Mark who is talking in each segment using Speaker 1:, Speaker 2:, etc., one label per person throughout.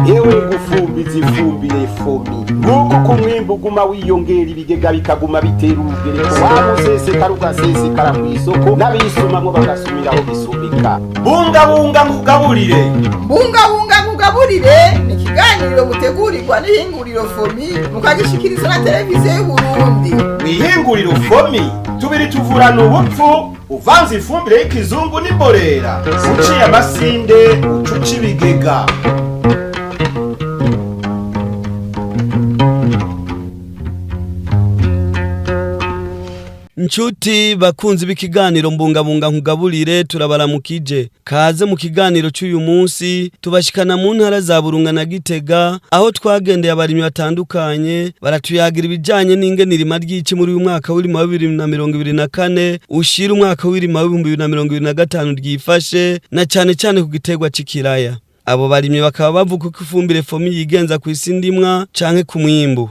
Speaker 1: Yewe ngufumbiza ifumbire fomi nuko kumwimbu guma wiyongera ibigega bikaguma bitera urugereko wamusesekara ugasesekara kw'isoko n'abisumamwo bagasubiraho bisubika.
Speaker 2: Bungabunga mugaburire
Speaker 3: ni ikiganiro mutegurirwa n'ihinguriro fomi mukagishikiriza na televiziyo y'Uburundi.
Speaker 2: Mw'ihinguriro fomi tubiri tuvurana ubupfu uvanze ifumbire y'ikizungu n'imborera uciye amasinde ucuca ibigega.
Speaker 4: Nchuti bakunzi b'ikiganiro mbungabunga nkugaburire turabaramukije. Kaze mu kiganiro cy'uyu munsi tubashikana mu ntara za Burunga na Gitega aho twagendeye abarimyi batandukanye baratuyagira ibijanye n'ingene irima ry'iki muri uyu mwaka w'irima 2024 ushira umwaka w'irima 2025 ryifashe na cyane cyane ku gitegwa c'ikiraya. Abo barimyi bakaba bavuga ko ifumbire fomi yigenza ku isi ndimwa canke ku mwimbu.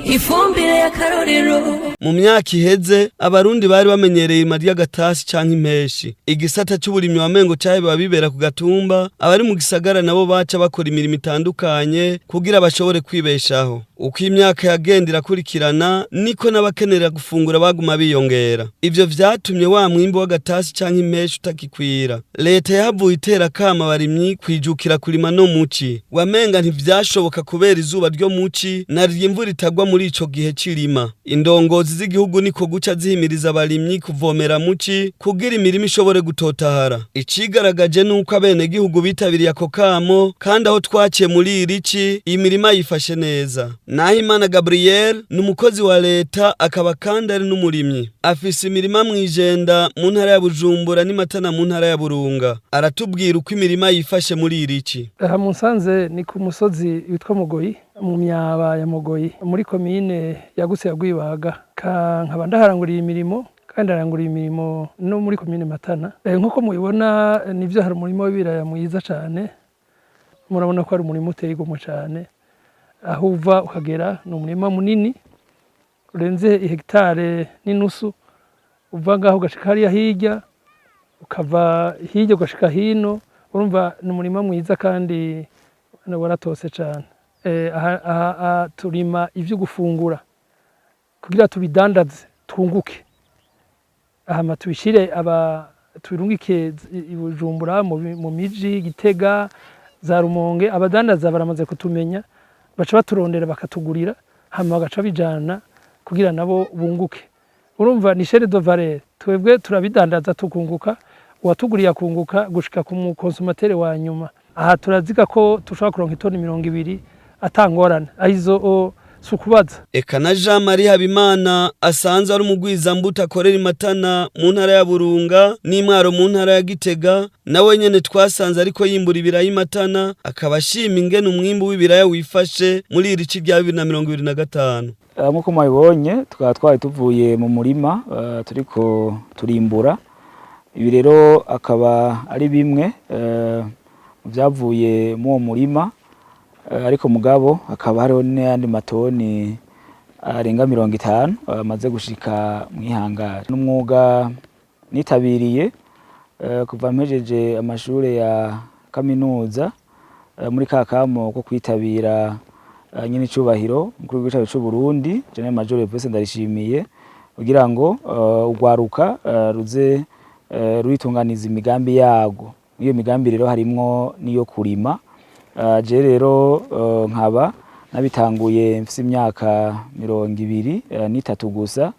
Speaker 4: Ifumbire ya karorero. Mu myaka iheze abarundi bari bamenyereye irima ry'agatasi canke impeshi. Igisata c'uburimyi wamengo cahe babibera ku gatumba, abari mu gisagara nabo baca bakora imirimo itandukanye kugira bashobore kwibeshaho. Uko imyaka yagendera kurikirana niko n'abakenera gufungura baguma biyongera. Ivyo vyatumye wa mwimbo w'agatasi canke impeshi utakikwira. Leta yahavuye itera kama abarimyi kwijukira kurima no muci. Wamenga ntivyashoboka kubera izuba ryo muci na imvura itagwa muri ico gihe cirima. Indongozi z'igihugu niko guca zihimiriza abarimyi kuvomera muci kugira imirimo ishobore gutotahara. Icigaragaje nuko abene gihugu bitabiriye ako kamo kandi aho twaciye muri irici imirima yifashe neza. Nahimana Gabriel n'umukozi wa leta akaba kandi ari n'umurimyi. Afise imirima mwijenda mu ntara ya Bujumbura n'Imatana mu ntara ya Burunga. Aratubwira uko imirima yifashe muri irici.
Speaker 5: Aha Musanze ni ku musozi witwa Mugoyi mu myaba ya Mugoyi muri komine yagutse ya Rwibaga. Nkaba ndaharanguriye imirimo kandi aranguriye imirimo no muri komine Matana. Nkuko mubibona nivyo hari umurimo w'ibiraya mwiza cyane. Murabona ko ari umurimo uteye igomwe cyane. Aho uva ukagera ni umurima munini urenze hegitare n'inusu. Uva ngaho ugashika hariya hirya ukava hirya ugashika hino. Urumva ni umurima mwiza kandi waratose cyane. Aha turima ivyo gufungura kugira tubidandaze twunguke. Aha tubishire tubirungike Bujumbura mu miji Gitega za Rumonge. Abadandaza baramaze kutumenya baca baturondera bakatugurira hama bagaca bijana kugira nabo bunguke. Urumva ni chaîne de valeur, twebwe turabidandaza tukunguka, uwatuguriye akunguka gushika ku mukonsumatere wa nyuma. Aha turaziga ko tushobora kuronka itoni 200 atangorana. Ahizo sukubaza.
Speaker 4: Eka na Jean Marie Habimana asanzwe ari umugwiza mbuto akorera Imatana mu ntara ya Burunga n'Imwaro mu ntara ya Gitega, nawe nyene twasanze ariko yimbura ibiraya Imatana akaba ashima ingene umwimbu w'ibiraya wifashe muri irici rya 2025.
Speaker 6: Nkuko mwabibonye twari tuvuye mu murima turiko turimbura. Ibi rero akaba ari bimwe byavuye mu murima, ariko mugabo akaba hariho n'andi matoni arenga 50 amaze gushika mwihangara. N'umwuga nitabiriye kuva mpejeje amashure ya kaminuza muri kakamo ko kwitabira nyine icubahiro mukuru w'igihugu cy'u Burundi General Major Vincent Ndayishimiye kugira ngo ugwaruka ruze ruyitunganiza imigambi yago. Iyo migambi rero harimwo niyo kurima. Je rero nkaba nabitanguye mfise imyaka 23 gusa,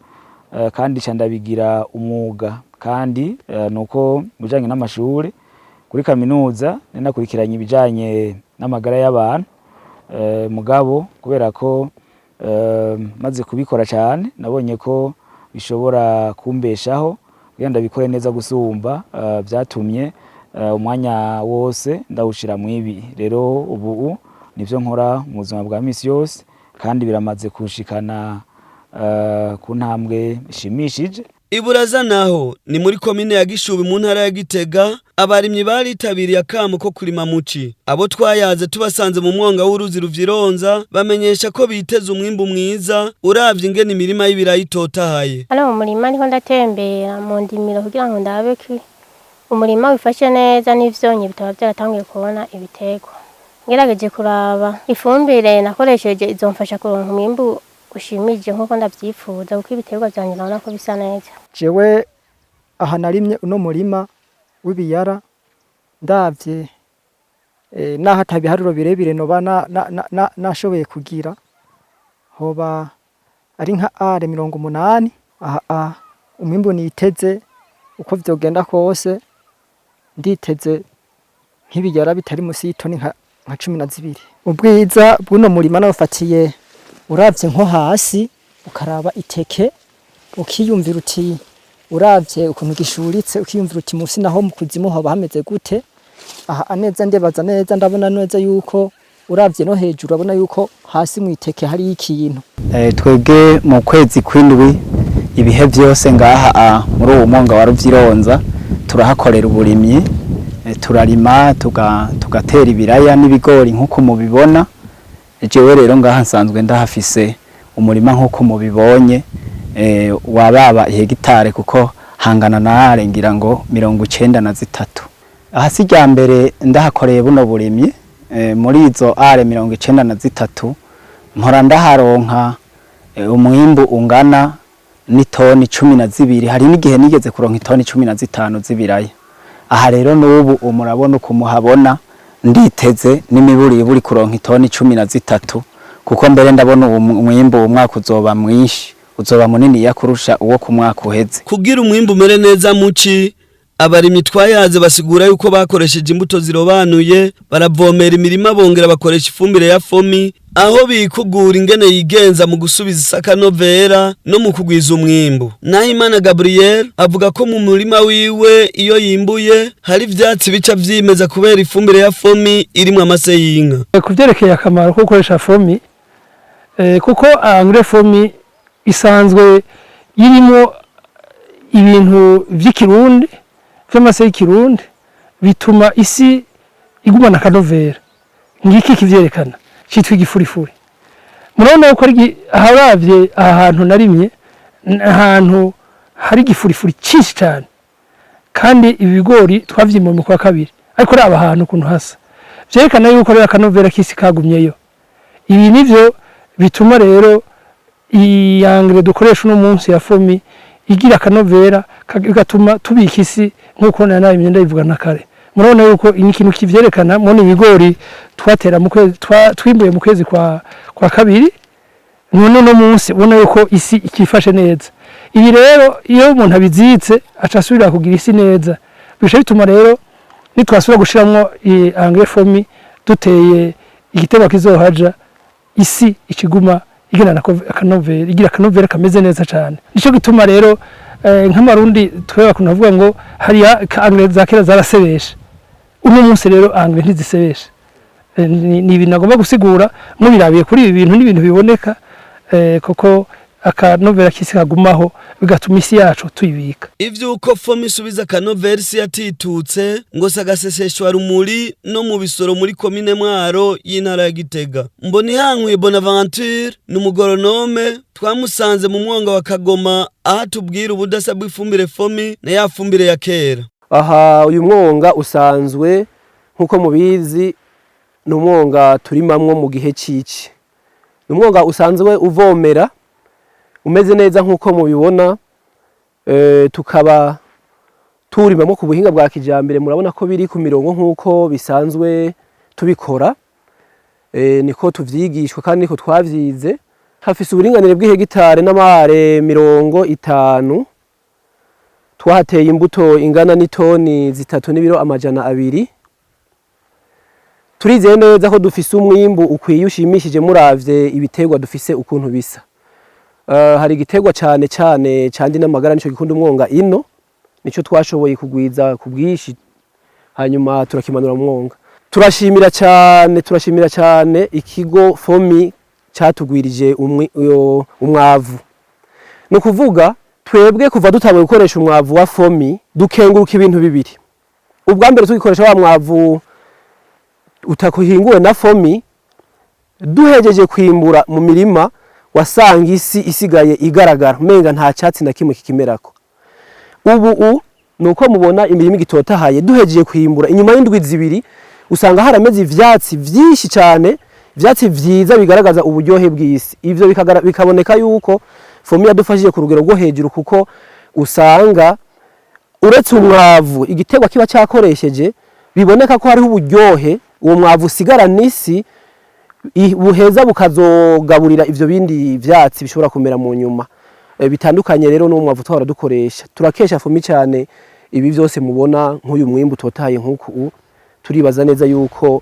Speaker 6: kandi candabigira umwuga. Kandi nuko mujanye n'amashure kuri kaminuza ninakurikiranye ibijanye n'amagara y'abantu, mugabo kubera ko maze kubikora cyane nabonye ko bishobora kumbeshaho kugira ndabikore neza gusumba. Byatumye umwanya wose ndawushira mu ibi. Rero ubu nivyo nkora mu buzima bwa misi yose kandi biramaze kushikana ku ntambwe ishimishije.
Speaker 4: Iburaza naho ni muri komine ya Gishubi mu ntara ya Gitega. Abarimyi baritabiriye akamo ko kurima muci. Abo twayaze tubasanze mu mwonga w'uruzi Ruvyironza bamenyesha ko biteze umwimbu mwiza uravye ingene imirima y'ibiraya itotahaye.
Speaker 7: Hano mu murima niho ndatembera mu ndimiro kugira ngo ndabe umurima wifashe neza n'ivyonyi bitaba byaratangiye kubona ibiterwa. Ngerageje kuraba ifumbire nakoresheje izomfasha kuronka umwimbu ushimije nkuko ndavyifuza kuko ibiterwa vyanje nabona ko bisa neza.
Speaker 8: Jewe aha narimye uno murima w'ibiyara ndavye naho atabiharuro birebire noba nashoboye kugira hoba ari nka are 80. Aha umwimbu niteze uko vyogenda kose nditeze nk'ibiyara bitari musi y'itoni nka 12. Ubwiza bw'uno murima nawufatiye uravye nko hasi ukaraba iteke ukiyumvira uti uravye ukuntu gishuritse ukiyumvira uti musi naho mu kuzimu hoba hameze gute. Aha aneza ndebaza neza ndabona neza yuko uravye no hejuru abona yuko hasi mu iteke hari ikintu.
Speaker 6: Twebwe mu kwezi kw'indwi ibihe vyose ngaha muri uwo mwonga wa Ruvyironza turahakorera uburimyi, turarima tugatera ibiraya n'ibigori nkuko mubibona. Jewe rero ngaha nsanzwe ndahafise umurima nkuko mubibonye wababa hegitare kuko hangana na are ngira ngo 93. Aha sijya mbere ndahakoreye buno burimyi muri izo are 93 mpora ndaharonka umwimbu ungana n'itoni 12. Hari n'igihe nigeze kuronka itoni 15 z'ibiraya. Aha rero n'ubu murabona uko muhabona nditeze n'imiburi buri kuronka itoni 13 kuko mbere ndabona umwimbu umwaka uzoba mwinshi, uzoba munini yakurusha uwo ku mwaka uheze.
Speaker 4: Kugira umwimbu mere neza muci abarimyi twayaze basigura yuko bakoresheje imbuto zirobanuye, baravomera imirima bongera bakoresha ifumbire ya fomi, aho bikugura ingene yigenza mu gusubiza isakanovera no mu kugwiza umwimbu. Nahimana Gabriel avuga ko mu murima wiwe iyo yimbuye hari ivyatsi bica vyimeza kubera ifumbire ya fomi irimwe amase y'inka.
Speaker 5: Kuvyerekeye akamaro ko gukoresha fomi kuko engrais fomi isanzwe irimo ibintu vy'ikirundi vy'amase y'ikirundi bituma isi igumana akanovera. Ngiki kivyerekana citwa igifurifuri. Murabona ko haravye ahantu narimye ahantu hari igifurifuri cyinshi cyane kandi ibigori twavyimwe mu kwa kabiri ariko raba ahantu kuntu hasa vyerekana yuko rero akanovera kisi kagumyeyo. Ibi nivyo bituma rero iyangire dukoresha uno munsi ya fomi igira akanovera gatuma tubika isi nkuko nayo imyenda ivuga na kare. Murabona yuko ikintu kivyerekana mone ibigori twatera mu kwezi twimbuye mu kwezi kwa kabiri none no munsi ubona yuko isi ikifashe neza. Ibi rero iyo umuntu abizitse acasubira kugira isi neza bisha bituma rero nitwasubira gushiramwo engrais fomi duteye igitego kizohaja isi ikiguma igena akanovera igira akanovera kameze neza cyane. Nico gituma rero nk'amarundi tweba kunavuga ngo hari engrais za kera zarasebesha. Uno munsi rero engrais ntizisebesha. Ni ibintu agomba gusigura mubirabiye kuri ibi bintu n'ibintu biboneka koko akanovera kisi kagumaho bigatuma isi yacu tuyibika.
Speaker 4: Ivyuko fomi isubiza akanovera isi yatitutse ngo sagaseseshwa rumuri no mu bisoro muri komine Mwaro y'intara ya Gitega. Mbonihankwe Bonaventure n'umugoronome twamusanze mu mwonga wa Kagoma aho tubwira ubudasa bw'ifumbire fomi na ya fumbire ya kera.
Speaker 9: Aha uyu mwonga usanzwe nkuko mubizi n'umwonga turimamwo mu gihe cici. N'umwonga usanzwe uvomera umeze neza nkuko mubibona tukaba turimamwo ku buhinga bwa kijambere. Murabona ko biri ku mirongo nkuko bisanzwe tubikora niko tuvyigishwa kandi niko twavyize. Hafise uburinganire bw'ihegitare n'amare 50. Twahateye imbuto ingana n'itoni 3 n'ibiro 200. Turizeye neza ko dufise umwimbu ukwiye ushimishije muravye ibiterwa dufise ukuntu bisa. Hari igiterwa cyane kandi n'amagara nico gikunda umwonga ino nico twashoboye kugwiza ku bwishi hanyuma turakimanura mu mwonga. Turashimira cyane ikigo fomi cyatugwirije umwavu. No kuvuga twebwe kuva dutabaye gukoresha umwavu wa fomi dukenguruka ibintu bibiri. Ubwa mbere tugikoresha wa mwavu utakuhinguwe na fomi duhejeje kwimbura mu mirima wasanga isi isigaye igaragara menga nta cyatsi na kimwe kikimerako. Ubu nuko mubona imirimo igitotahaye duhejeje kwimbura inyuma y'indwi zibiri usanga harameze ivyatsi vyinshi cyane, ivyatsi vyiza bigaragaza uburyohe bw'isi. Ivyo bikaboneka yuko fomi yadufashije ku rugero rwo hejuru, kuko usanga uretse umwavu igiterwa kiba cyakoresheje biboneka ko hariho uburyohe, uwo mwavu usigara n'isi buheza bukazogaburira ivyo bindi vyatsi bishobora kumera mu nyuma. Bitandukanye rero no mwavu twara dukoresha, turakesha fomi cyane. Ibi byose mubona nk'uyu mwimbu utotahaye nk'uku, turibaza neza yuko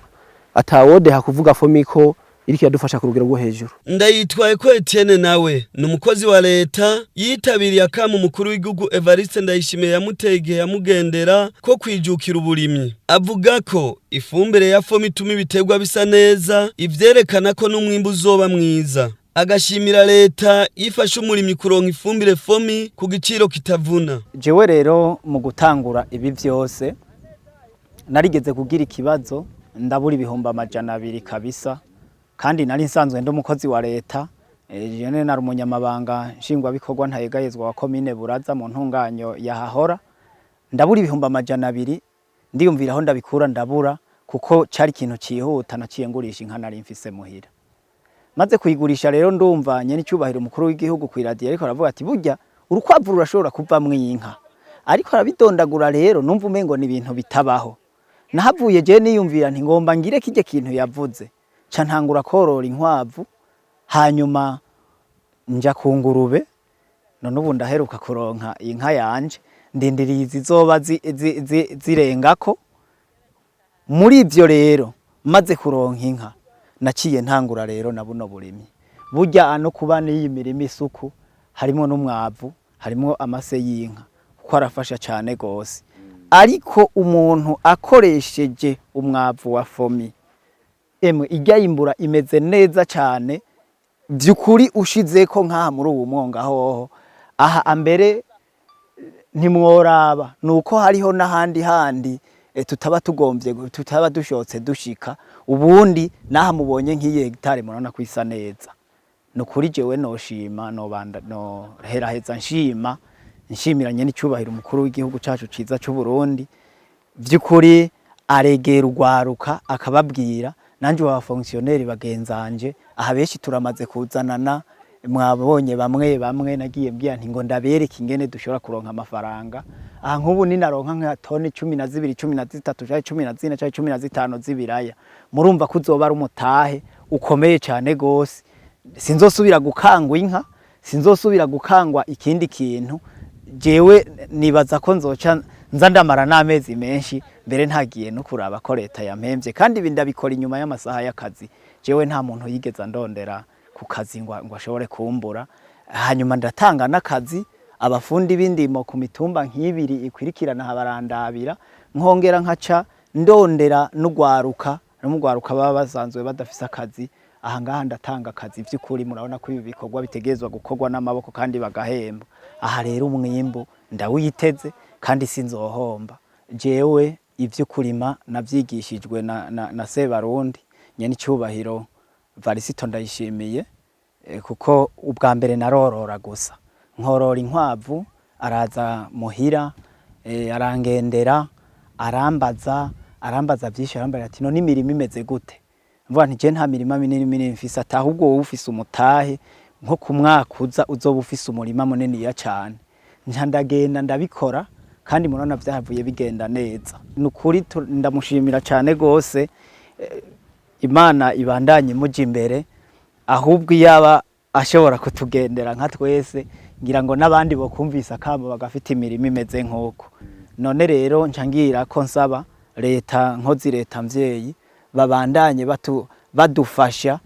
Speaker 9: atawode hakuvuga fomi ko iriki yadufasha ku rugero rwo hejuru.
Speaker 4: Ndayitwaye ko Etienne nawe ni umukozi wa leta yitabiriye akamu mukuru w'igihugu Evariste Ndayishimiye yamutegeye yamugendera ko kwijukira uburimyi. Avuga ko ifumbire ya fomi ituma ibiterwa bisa neza, ivyerekana ko n'umwimbu uzoba mwiza. Agashimira leta yifasha umurimyi kuronka ifumbire fomi ku giciro kitavuna.
Speaker 10: Jewe rero mu gutangura ibi vyose narigeze kugira ikibazo ndabura ibihumbi 200 kabisa, kandi nari nsanzwe ndo umukozi wa leta. Jene nari umunyamabanga nshingwa bikorwa ntayegayezwa wa komine Buraza mu ntunganyo yahahora. Ndabura ibihumbi 200, ndiyumvira aho ndabikura ndabura, kuko cari ikintu cihuta naciye ngurisha inka nari mfise muhira. Maze kuyigurisha rero ndumva nyene cyubahiro umukuru w'igihugu ku radio ariko aravuga ati burya urukwavu rurashobora kuvamwe inka, ariko arabidondagura rero numva umengo ni ibintu bitabaho. Nahavuye je niyumvira nti ngomba ngire kije kintu yavuze, ca ntangura korora inkwavu, hanyuma nja ku ngurube. None ubu ndaheruka kuronka inka yanje, ndindiriye zizoba zirengako. Muri ivyo rero maze kuronka inka naciye ntangura rero na buno burimyi. Burya ano kuba n'iyi mirimo isuku harimo n'umwavu, harimo amase y'inka, kuko arafasha cyane gose. Ariko umuntu akoresheje umwavu wa fomi, ijya yimbura imeze neza cyane byukuri, ushizeko nkaha muri uwo mwonga hoho. Aha ambere ntimworaba nuko hariho n'ahandi handi tutaba tugombye, tutaba dushotse dushika. Ubundi naha mubonye nk'iyi hegitare murabona ko isa neza. Nukuri jewe noshima no heraheza nshimiranye n'icyubahiro umukuru w'igihugu cacu ciza cy'u Burundi. Byukuri aregera urwaruka akababwira, nanje wa fonctionnaire bagenzanje aha beshi turamaze kuzanana. Mwabonye bamwe nagiye mbya nti ngo ndabereke ingene dushobora kuronka amafaranga. Aha nk'ubu ninaronka nka toni 12 13 14 15 z'ibiraya, murumva kuzoba ari umutahe ukomeye cyane gose. Sinzosubira gukangwa inka, sinzosubira gukangwa ikindi kintu. Jewe nibaza ko nzoca nza ndamara n'amezi menshi mbere ntagiye no kuraba ko leta yampemvye, kandi ibi ndabikora inyuma y'amasaha y'akazi. Jewe nta muntu yigeza ndondera ku kazi ngo ashobore kumbura. Hanyuma ndatanga n'akazi abafundi b'indimo ku mitumba nk'ibiri ikwirikirana habarandabira, nkongera nkaca ndondera n'ugwaruka baba basanzwe badafise akazi. Aha ngaha ndatanga akazi by'ukuri, murabona ko ibi bikorwa bitegezwa gukorwa n'amaboko kandi bagahemba. Aha rero umwimbu ndawiteze kandi sinzohomba. Jewe ivyo kurima navyigishijwe na Sebarundi nyene cyubahiro Varisito Ndayishimiye, kuko ubwa mbere narorora gusa, nkorora inkwavu, araza muhira, arangendera, arambaza byinshi, arambara ati no n'imirimo imeze gute. Mvuga nti je nta mirima minini mfise, atahubwo wowe ufise umutahe nko ku mwaka uza uzoba ufise umurima munini ya cyane. Nca ndagenda ndabikora kandi murona byahavuye bigenda neza. Nukuri ndamushimira cyane gose. Imana ibandanye muji imbere, ahubwo yaba ashobora kutugendera nka twese, ngira ngo nabandi bo kumvisa akamo bagafite imirimo imeze nk'uko. None rero ncangira ko nsaba leta, nkozi leta mvyeyi, babandanye badufasha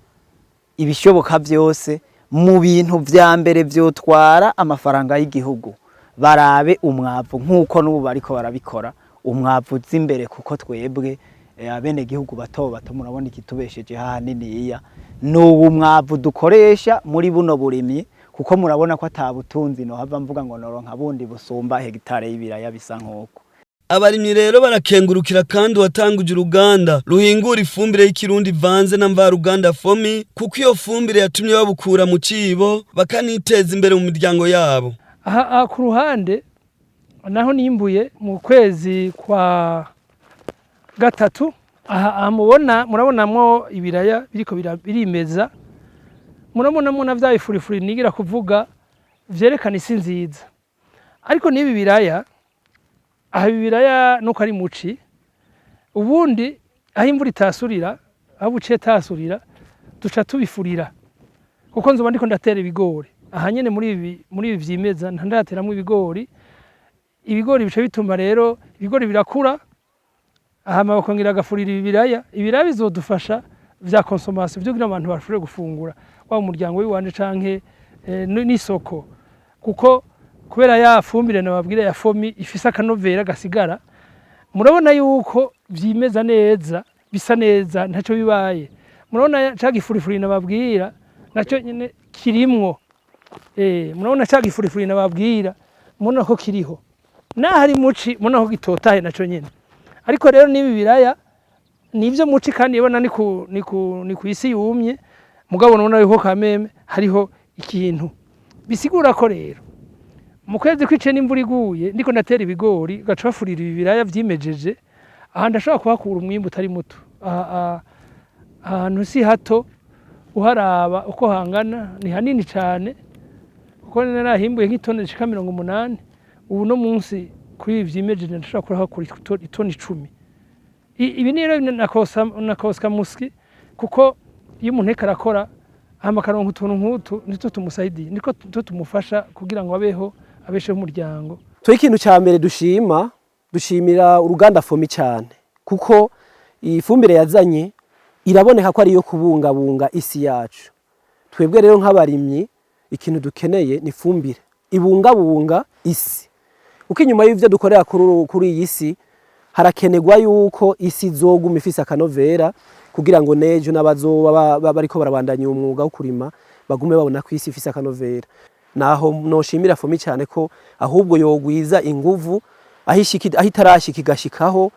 Speaker 10: ibishoboka byose mu bintu vya mbere vyotwara amafaranga y'igihugu. Barabe umwavu nk'uko n'ubu bariko barabikora, umwavu z'imbere, kuko twebwe abene gihugu bato murabona ikitubesheje haniniya n'ubu mwavu dukoresha muri buno burimyi, kuko murabona ko atabutunzi no hava mvuga ngo noronka bundi busumba hegitare y'ibiraya bisa nk'uko.
Speaker 4: Abarimyi rero barakengurukira kandi watanguje uruganda ruhingura ifumbire y'ikirundi vanze na mvaruganda fomi, kuko iyo fumbire yatumye babukura mu cibo bakaniteza imbere mu miryango yabo.
Speaker 5: Aha ku ruhande naho nimbuye mu kwezi kwa gatatu. Aha murabonamwo ibiraya biriko birimeza, murabonamwo na vya bifurifuri nigira kuvuga vyerekana isi nziza. Ariko n'ibi biraya, aha ibiraya nuko ari muci, ubundi aho imvura itasurira, aho buciye tasurira, duca tubifurira kuko nzoba ndiko ndatera ibigori. Aha nyene muri ibi vyimeza ntandateramwo ibigori bica bituma rero ibigori birakura, hama bakongera agafurira ibiraya bizodufasha vya consommation byo kugira abantu bashobore gufungura wa umuryango w'iwanje canke n'isoko, kuko kubera ya fumbire nababwira ya fomi ifise akanovera gasigara, murabona yuko vyimeza neza, bisa neza, ntaco bibaye. Murabona ca gifurifuri nababwira naco nyene kirimwo, murabona ca gifurifuri nababwira, murabona ko kiriho, nahari muci murabona ko gitotaye naco nyene. Ariko rero n'ibi biraya nivyo muci kandi ibona ni ku isi yumye, mugabo nabona yuko kameme hariho ikintu bisigura ko rero mu kwezi kwice n'imvura iguye ndiko ndatera ibigori gaca bafurira ibi biraya vyimejeje, aha ndashobora kuhakura umwimbu utari muto. Ahantu si hato, uharaba uko hangana ni hanini cane, kuko narahimbuye nk'itoni zishika 80. Ubu no munsi kuri ibi vyimejeje ndashobora kuhakura itoni 10. Ibi ni rero nakoska muski, kuko iyo umuntu ariko arakora amakaronka utuntu nk'utu nitwo tumusaidiye, niko tumufasha kugira ngo abesheho umuryango.
Speaker 9: Twe ikintu cya mbere dushimira uruganda Fomi cyane, kuko iyi fumbire yazanye iraboneka ko ari iyo kubungabunga isi yacu. Twebwe rero nk'abarimyi ikintu dukeneye ni fumbire ibungabunga isi, uko inyuma y'ivyo dukorera kuri iyi si harakenegwa yuko isi izoguma ifise akanovera, kugira ngo nejo n'abazoba bariko barabandanya umwuga wo kurima bagume babona ko isi ifise akanovera. Naho noshimira Fomi cyane ko ahubwo yogwiza inguvu ahitarashika igashikaho,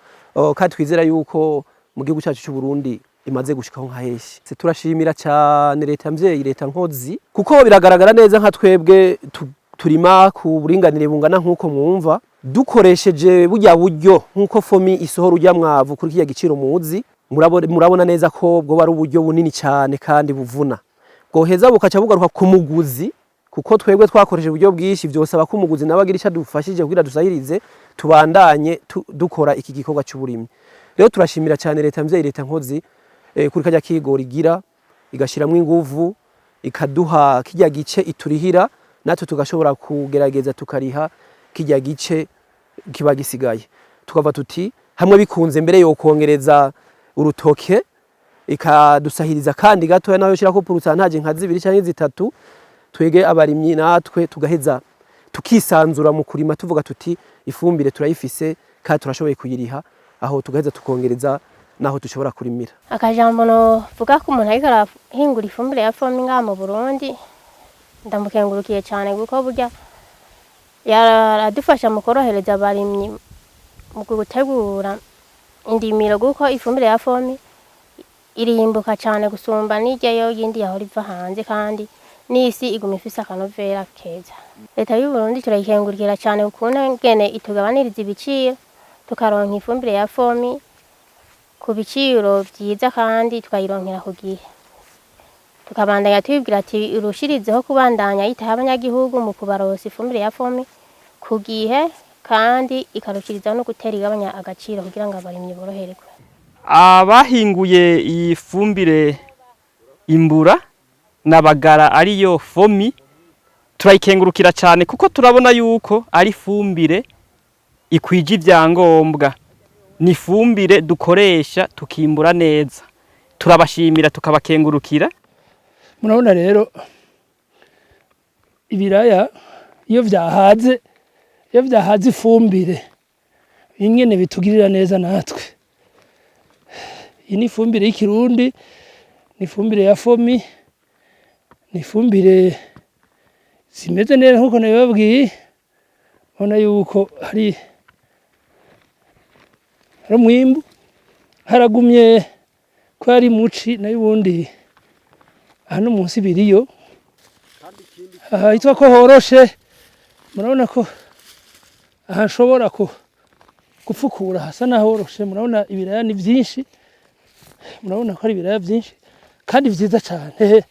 Speaker 9: kandi twizera yuko mu gihugu cyacu cy'u Burundi imaze gushikaho nka heshi. Turashimira cyane leta mvyeyi, leta nkozi, kuko biragaragara neza nka twebwe turima ku buringanire bungana nk'uko mwumva, dukoresheje burya buryo nk'uko Fomi isohora urya mwavu kuri kiya giciro muzi, murabona neza ko bwo bari uburyo bunini cyane kandi buvuna, bwoheza bukaca bugaruka ku muguzi, kuko twebwe twakoresheje uburyo bwinshi, byose aba kumuguzi nabagira icyo dufashije kugira dusahirize tubandanye dukora iki gikorwa cy'uburimyi. Rero turashimira cyane leta mvyeyi, leta nkozi, kuri kajya kigori igira igashiramwe inguvu, ikaduha kijya gice iturihira, natwe tugashobora kugerageza tukariha kijya gice kiba gisigaye. Tukava tuti hamwe bikunze mbere yo kongereza urutoke ikadusahiriza kandi gato nayo shira ko pourcentage nka 2 cyangwa 3, twege abarimyi natwe tugaheza tukisanzura mu kurima, tuvuga tuti ifumbire turayifise kandi turashoboye kuyiriha, aho tugaheza tukongereza naho dushobora kurimira.
Speaker 7: Akajambo no vuga ko umuntu ariko arahingura ifumbire ya Fomi nga mu Burundi, ndamukengurukiye cyane kuko burya yaradufasha mu korohereza abarimyi mu gutegura indimiro, kuko ifumbire ya Fomi irimbuka cyane gusumba n'ijyayo yindi yaho riva hanze, kandi n'isi iguma ifise akanovera keza. Leta y'u Burundi turayikengurukira cyane ukuntu ngene itugabaniriza ibiciro, tukaronka ifumbire ya Fomi ku biciro byiza kandi tukayironkera ku gihe. Tukabandanya twibwira ati urushirizeho kubandanya yitaho abanyagihugu mu kubarosa ifumbire ya Fomi ku gihe, kandi ikarukiriza no gutera igabanya agaciro kugira ngo abarimyi boroherwe.
Speaker 11: Abahinguye iyi fumbire imbura nabagara ariyo Fomi turayikengurukira cyane, kuko turabona yuko ari fumbire ikwije ivyangombwa, ni fumbire dukoresha tukimbura neza. Turabashimira tukabakengurukira.
Speaker 5: Murabona rero ibiraya iyo vyahaze ifumbire ingene bitugirira neza natwe. Iyi ni ifumbire y'ikirundi, ni ifumbire ya Fomi, ni ifumbire zimeze neza nkuko nabibabwiye. Ubona yuko hari umwimbu, haragumye ko ari muci nayo ubundi hano munsi biriyo, hitwa ko horoshe. Murabona ko aha nshobora gupfukura hasa nahoroshe. Murabona ibiraya ni byinshi, murabona ko ari ibiraya byinshi kandi byiza cyane.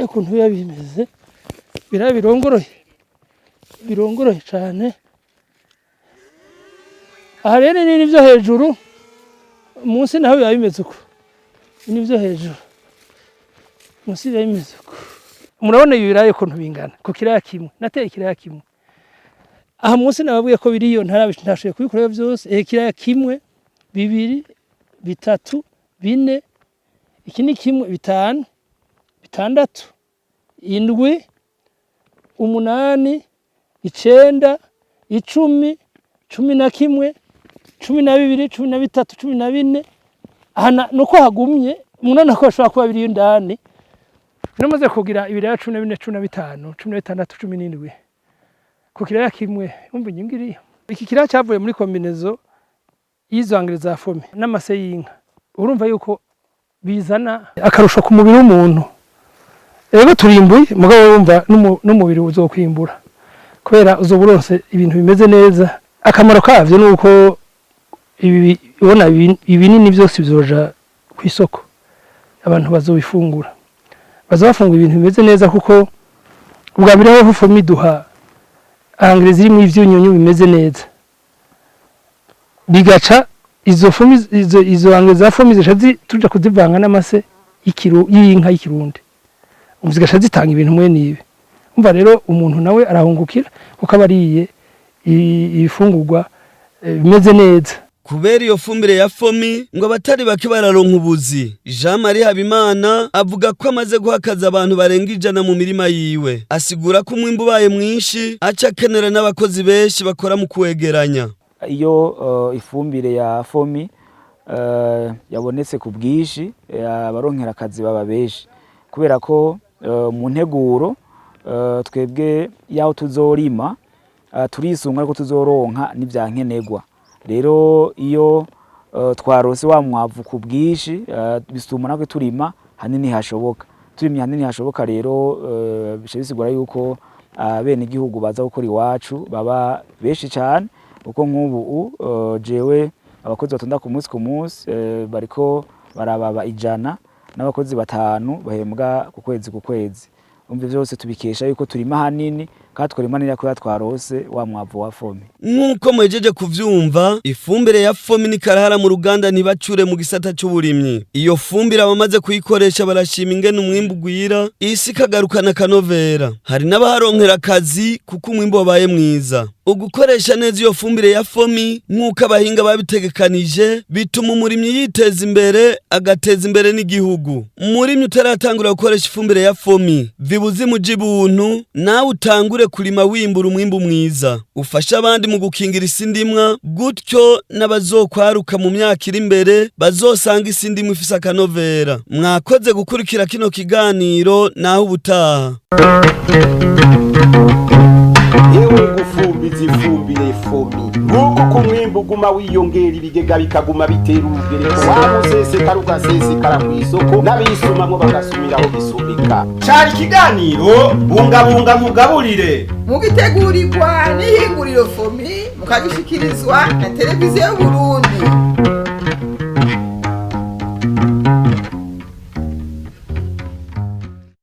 Speaker 5: Ukuntu biba bimeze, ibiraya birongoroye cyane. Aha rero ni byo hejuru, munsi naho biba bimeze uko. Ni byo hejuru, munsi biba bimeze uko. Murabona ibiraya ukuntu bingana ku kiraya kimwe, nateye ikiraya kimwe. Aha munsi nababwiye ko biriyo ntashoboye kubikora byose. Ikiraya kimwe, 2, 3, 4, iki ni kimwe, 5, 6, 7, 8, 9, 10, 11, 12, 13, 14. Aha nuko hagumye, munana ko bashobora kuba biri indani. Namaze kugira ibiraya 14, 15, 16, 17 ku kiraya kimwe. Umva nyingiriyo. Iki kiraya cyavuye muri kombinezo y'izo engrais za fomi n'amase y'inka. Urumva yuko bizana akarusho ku mubiri w'umuntu. Ego turimbuye mugabo wumva n'umubiri uzokwimbura, kubera uzoburonse ibintu bimeze neza. Akamaro kavyo nuko ibi ubona ibinini byose bizoja ku isoko, abantu bazobifungura, bazafungura ibintu bimeze neza, kuko ubwa mbere aho fomi duha engrais ziri mu ivyunyunyu bimeze neza, bigaca izo fomi izo engrais za fomi zishazi tuja kuzivanga n'amase y'inka y'ikirundi, zigasha zitanga ibintu mwe nibi. Umva rero umuntu nawe arahungukira kuko abariye ifungurwa bimeze neza.
Speaker 4: Kubera iyo fumbire ya fomi ngo abatari bake bararonka ubuzi. Jean Marie Habimana avuga ko amaze guhakaza abantu barenga 100 mu mirima yiwe. Asigura ko umwimbu ubaye mwinshi aca kenera n'abakozi benshi bakora mu kwegeranya.
Speaker 6: Iyo ifumbire ya fomi yabonetse ku bwishi, abaronkera akazi baba benshi, kubera ko mu nteguro twebwe yaho tuzorima turisunga ariko tuzoronka n'ivyankenegwa. Rero iyo twarose wa mwavu ku bwishi bisuma nako turima hanini hashoboka. Turimye hanini hashoboka, rero bisigura yuko bene igihugu baza gukora iwacu baba benshi cyane, uko nk'ubu jewe abakozi batonda ku munsi bariko barababa 100 n'abakozi 5 bahembwa ku kwezi. Umve byose tubikesha yuko turima hanini kandi twarima nira ko yatwarose wa mwavu wa fomi.
Speaker 4: Nkuko mwejeje kuvyumva, ifumbire ya fomi ni karahara mu ruganda ntibacure mu gisata cy'uburimyi. Iyo fumbire abamaze kuyikoresha barashima ingene umwimbu gwira, isi kagarukana kanovera. Hari n'abaharonkera akazi kuko umwimbu wabaye mwiza. Ugukoresha neza iyo fumbire ya fomi nkuko abahinga babitegekanije bituma umurimyi yiteza imbere, agateza imbere n'igihugu. Umurimyi utaratangura gukoresha ifumbire ya fomi, vibuzi mujibuntu nawe utangure kurima wimbura umwimbu mwiza. Ufasha abandi mu gukingira isindimwa, gutyo n'abazokwaruka mu myaka iri imbere bazosanga isindimwa ifise akanovera. Mwakoze gukurikira kino kiganiro, naho ubutaha.
Speaker 1: Yewe gufumbiza ifumbire fomi, nguko ku mwimbu guma wiyongera, ibigega bikaguma bitera urugereko, wamusesekara ugasesekara ku isoko, n'abisumamwo bagasumiraho bisumika.
Speaker 2: Cari ikiganiro bungabunga mugaburire,
Speaker 3: mugitegurirwa n'ihinguriro fomi, mukagishikirizwa na televiziyo y'Uburundi.